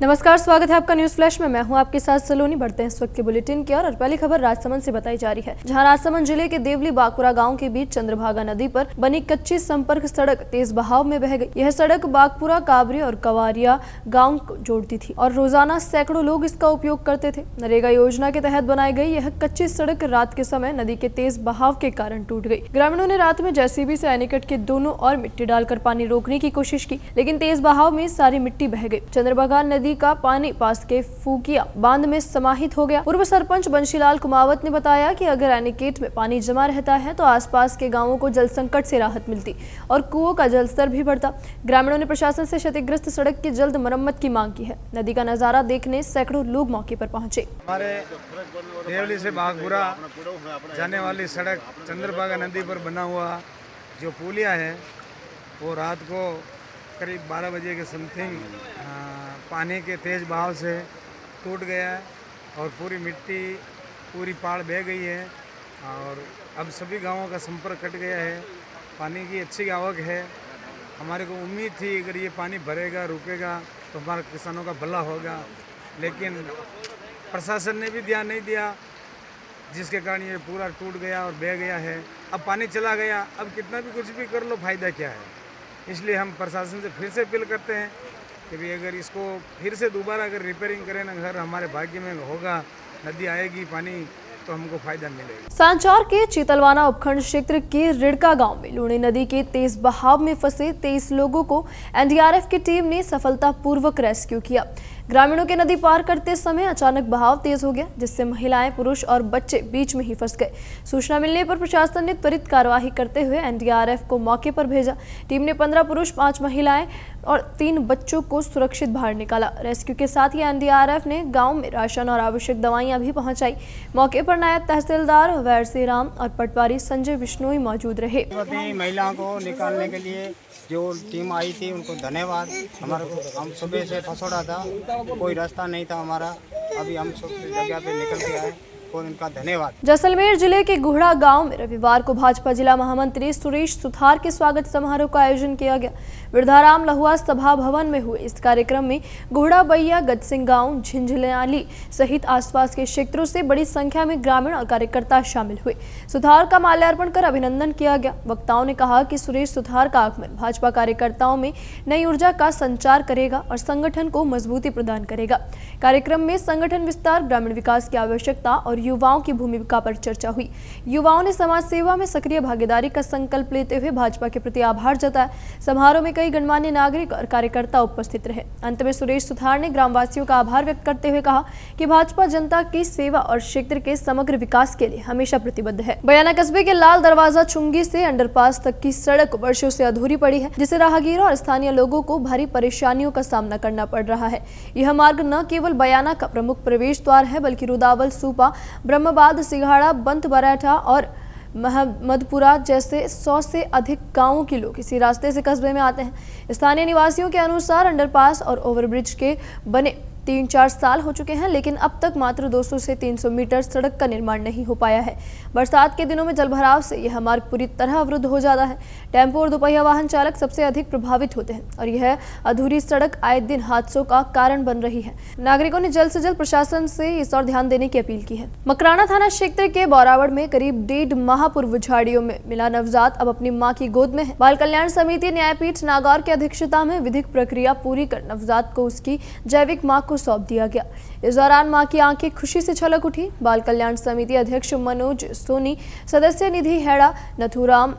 नमस्कार, स्वागत है आपका न्यूज फ्लैश में। मैं हूं आपके साथ सलोनी। बढ़ते हैं इस वक्त के बुलेटिन की और पहली खबर राजसमंद से बताई जा रही है, जहां राजसमंद जिले के देवली बागपुरा गांव के बीच चंद्रभागा नदी पर बनी कच्ची संपर्क सड़क तेज बहाव में बह गई। यह सड़क बागपुरा, काबरी और कवारिया गांव को जोड़ती थी और रोजाना सैकड़ों लोग इसका उपयोग करते थे। नरेगा योजना के तहत बनाई गई यह कच्ची सड़क रात के समय नदी के तेज बहाव के कारण टूट गई। ग्रामीणों ने रात में जेसीबी से एनीकट के दोनों ओर मिट्टी डालकर पानी रोकने की कोशिश की, लेकिन तेज बहाव में सारी मिट्टी बह गई। चंद्रभागा नदी का पानी पास के फूकिया बांध में समाहित हो गया। पूर्व सरपंच बंशीलाल कुमावत ने बताया कि अगर एनीकेट में पानी जमा रहता है तो आसपास के गांवों को जल संकट से राहत मिलती और कुओं का जलस्तर भी बढ़ता। ग्रामीणों ने प्रशासन से क्षतिग्रस्त सड़क की जल्द मरम्मत की मांग की है। नदी का नजारा देखने सैकड़ों लोग मौके पर पहुंचे। हमारे देवली से बागपुरा जाने वाली सड़क चंद्रभागा नदी पर बना हुआ जो पुलिया है वो रात को करीब 12 बजे के समथिंग पानी के तेज़ बहाव से टूट गया है और पूरी मिट्टी पूरी पाड़ बह गई है और अब सभी गांवों का संपर्क कट गया है। पानी की अच्छी आवक है। हमारे को उम्मीद थी अगर ये पानी भरेगा रुकेगा तो हमारे किसानों का भला होगा, लेकिन प्रशासन ने भी ध्यान नहीं दिया, जिसके कारण ये पूरा टूट गया और बह गया है। अब पानी चला गया, अब कितना भी कुछ भी कर लो फायदा क्या है। इसलिए हम प्रशासन से फिर से अपील करते हैं कि भी अगर इसको फिर से दोबारा अगर रिपेयरिंग करें ना, अगर हमारे भाग्य में होगा, नदी आएगी पानी तो हमको फायदा मिलेगा। सांचौर के चीतलवाना उपखंड क्षेत्र के रिड़का गांव में लूणी नदी के तेज बहाव में फंसे 23 लोगों को एनडीआरएफ की टीम ने सफलतापूर्वक रेस्क्यू किया। ग्रामीणों के नदी पार करते समय अचानक बहाव तेज हो गया, जिससे महिलाएं, पुरुष और बच्चे बीच में ही फंस गए। सूचना मिलने पर प्रशासन ने त्वरित कार्यवाही करते हुए एनडीआरएफ को मौके पर भेजा। टीम ने 15 पुरुष, 5 महिलाएं और 3 बच्चों को सुरक्षित बाहर निकाला। रेस्क्यू के साथ ही एनडीआरएफ ने गांव में राशन और आवश्यक दवाइयां भी पहुंचाई। मौके पर नायब तहसीलदार वैरसीराम और पटवारी संजय विश्नोई मौजूद रहे। महिलाओं को निकालने के लिए जो टीम आई थी उनको धन्यवाद। हमारे को हम सुबह से फंसोड़ा था, कोई रास्ता नहीं था हमारा, अभी हम सब जगह पे निकल के आए और इनका धन्यवाद। जैसलमेर जिले के गुहड़ा गांव में रविवार को भाजपा जिला महामंत्री सुरेश सुथार के स्वागत समारोह का आयोजन किया गया। वृद्धाराम लहुआ सभा भवन में हुए इस कार्यक्रम में गुहड़ा, बैया, गजसिंह गांव, झिंझलियाली सहित आसपास के क्षेत्रों से बड़ी संख्या में ग्रामीण और कार्यकर्ता शामिल हुए। सुथार का माल्यार्पण कर अभिनंदन किया गया। वक्ताओं ने कहा कि सुरेश सुथार का आगमन भाजपा कार्यकर्ताओं में नई ऊर्जा का संचार करेगा और संगठन को मजबूती प्रदान करेगा। कार्यक्रम में संगठन विस्तार, ग्रामीण विकास की आवश्यकता और युवाओं की भूमिका पर चर्चा हुई। युवाओं ने समाज सेवा में सक्रिय भागीदारी का संकल्प लेते हुए भाजपा के प्रति आभार जताया। समारोह में कई गणमान्य नागरिक और कार्यकर्ता उपस्थित रहे। अंत में सुरेश सुथार ने ग्रामवासियों का आभार व्यक्त करते हुए कहा कि भाजपा जनता की सेवा और क्षेत्र के समग्र विकास के लिए हमेशा प्रतिबद्ध है। बयाना कस्बे के लाल दरवाजा चुंगी से अंडरपास तक की सड़क वर्षों से अधूरी पड़ी है, जिससे राहगीरों और स्थानीय लोगों को भारी परेशानियों का सामना करना पड़ रहा है। यह मार्ग न केवल बयाना का प्रमुख प्रवेश द्वार है, बल्कि रुदावल, सूपा, ब्रह्मबाद, सिघाड़ा, बंत बराठा और महमदपुरा जैसे 100 से अधिक गांवों के लोग इसी रास्ते से कस्बे में आते हैं। स्थानीय निवासियों के अनुसार अंडरपास और ओवरब्रिज के बने 3-4 साल हो चुके हैं, लेकिन अब तक मात्र 200 से 300 मीटर सड़क का निर्माण नहीं हो पाया है। बरसात के दिनों में जलभराव से यह मार्ग पूरी तरह अवरुद्ध हो जाता है। टेम्पो और दोपहिया वाहन चालक सबसे अधिक प्रभावित होते हैं और यह अधूरी सड़क आए दिन हादसों का कारण बन रही है। नागरिकों ने जल्द से जल्द प्रशासन से इस ओर ध्यान देने की अपील की है। मकराना थाना क्षेत्र के बौरावड़ में करीब 1.5 माह पूर्व झाड़ियों में मिला नवजात अब अपनी मां की गोद में है। बाल कल्याण समिति न्यायपीठ नागौर की अध्यक्षता में विधिक प्रक्रिया पूरी कर नवजात को उसकी जैविक मां को सौंप दिया गया। इस दौरान मां की आंखें खुशी से छलक उठी। बाल कल्याण समिति अध्यक्ष मनोज सोनी, सदस्य निधि हेड़ा, नथुराम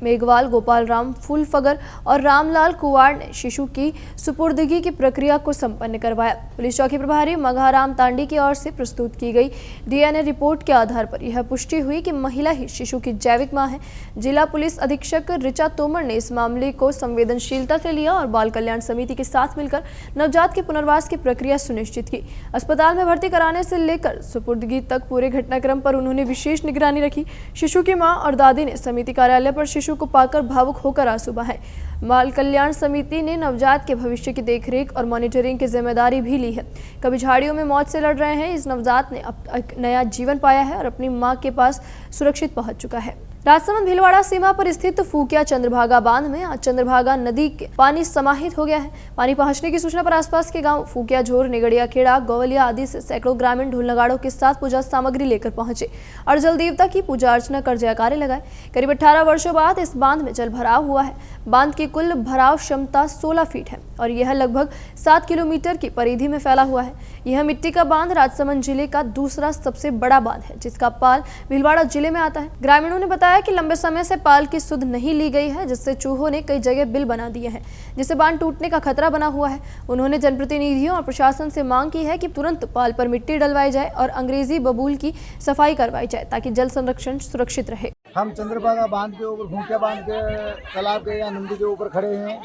मेघवाल, गोपाल राम फूलफगर और रामलाल कुवाड़ ने शिशु की सुपुर्दगी की प्रक्रिया को संपन्न करवाया। पुलिस चौकी प्रभारी मघाराम तांडी की ओर से प्रस्तुत की गई डीएनए रिपोर्ट के आधार पर यह पुष्टि हुई कि महिला ही शिशु की जैविक मां है। जिला पुलिस अधीक्षक ऋचा तोमर ने इस मामले को संवेदनशीलता से लिया और बाल कल्याण समिति के साथ मिलकर नवजात के पुनर्वास की प्रक्रिया सुनिश्चित की। अस्पताल में भर्ती कराने से लेकर सुपुर्दगी तक पूरे घटनाक्रम पर उन्होंने विशेष निगरानी रखी। शिशु की मां और दादी ने समिति कार्यालय पर शिशु को पाकर भावुक होकर आंसू बहाए। बाल कल्याण समिति ने नवजात के भविष्य की देखरेख और मॉनिटरिंग की जिम्मेदारी भी ली है। कभी झाड़ियों में मौत से लड़ रहे हैं, इस नवजात ने अब एक नया जीवन पाया है और अपनी मां के पास सुरक्षित पहुंच चुका है। राजसमंद भीलवाड़ा सीमा पर स्थित फूकिया चंद्रभागा बांध में आज चंद्रभागा नदी के पानी समाहित हो गया है। पानी पहुंचने की सूचना पर आसपास के गांव फूकिया, झोर, निगड़िया खेड़ा, गौवलिया आदि से सैकड़ों ग्रामीण ढोल नगाड़ों के साथ पूजा सामग्री लेकर पहुंचे और जल देवता की पूजा अर्चना कर जयकारे लगाए। करीब 18 वर्षों बाद इस बांध में जल भराव हुआ है। बांध की कुल भराव क्षमता 16 फीट है और यह लगभग 7 किलोमीटर की परिधि में फैला हुआ है। यह मिट्टी का बांध राजसमंद जिले का दूसरा सबसे बड़ा बांध है, जिसका पाल भीलवाड़ा जिले में आता है। ग्रामीणों ने बताया कि लंबे समय से पाल की सुध नहीं ली गई है, जिससे चूहों ने कई जगह बिल बना दिए हैं, जिससे बांध टूटने का खतरा बना हुआ है। उन्होंने जनप्रतिनिधियों और प्रशासन से मांग की है कि तुरंत पाल पर मिट्टी डलवाई जाए और अंग्रेजी बबूल की सफाई करवाई जाए ताकि जल संरक्षण सुरक्षित रहे। हम चंद्रभागा बांध के ऊपर, भूकिया बांध के तालाब के या नदी के ऊपर खड़े हैं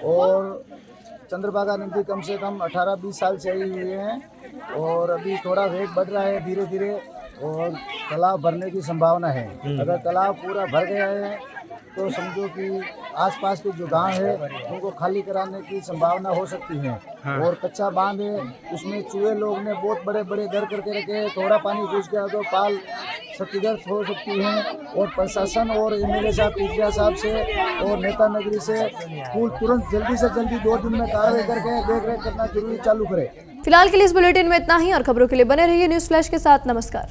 और चंद्रभागा नदी कम से कम 18-20 साल से आई हुई है और अभी थोड़ा वेग बढ़ रहा है धीरे धीरे और तालाब भरने की संभावना है। अगर तालाब पूरा भर गया है तो समझो कि आसपास के जो गांव है उनको खाली कराने की संभावना हो सकती है। और कच्चा बांध है, उसमें चूहे लोग ने बहुत बड़े बड़े घर करके रखे हैं। थोड़ा पानी घुस गया तो पाल क्षतिग्रस्त हो सकती है और प्रशासन और एमएलए साहब, पीडिया साहब से और नेता नगरी से पुल तुरंत जल्दी से जल्दी 2 दिन में कार्रवाई करके देख रेख करना जरूरी चालू करे। फिलहाल के लिए इस बुलेटिन में इतना ही और खबरों के लिए बने रहिए न्यूज़ फ्लैश के साथ। नमस्कार।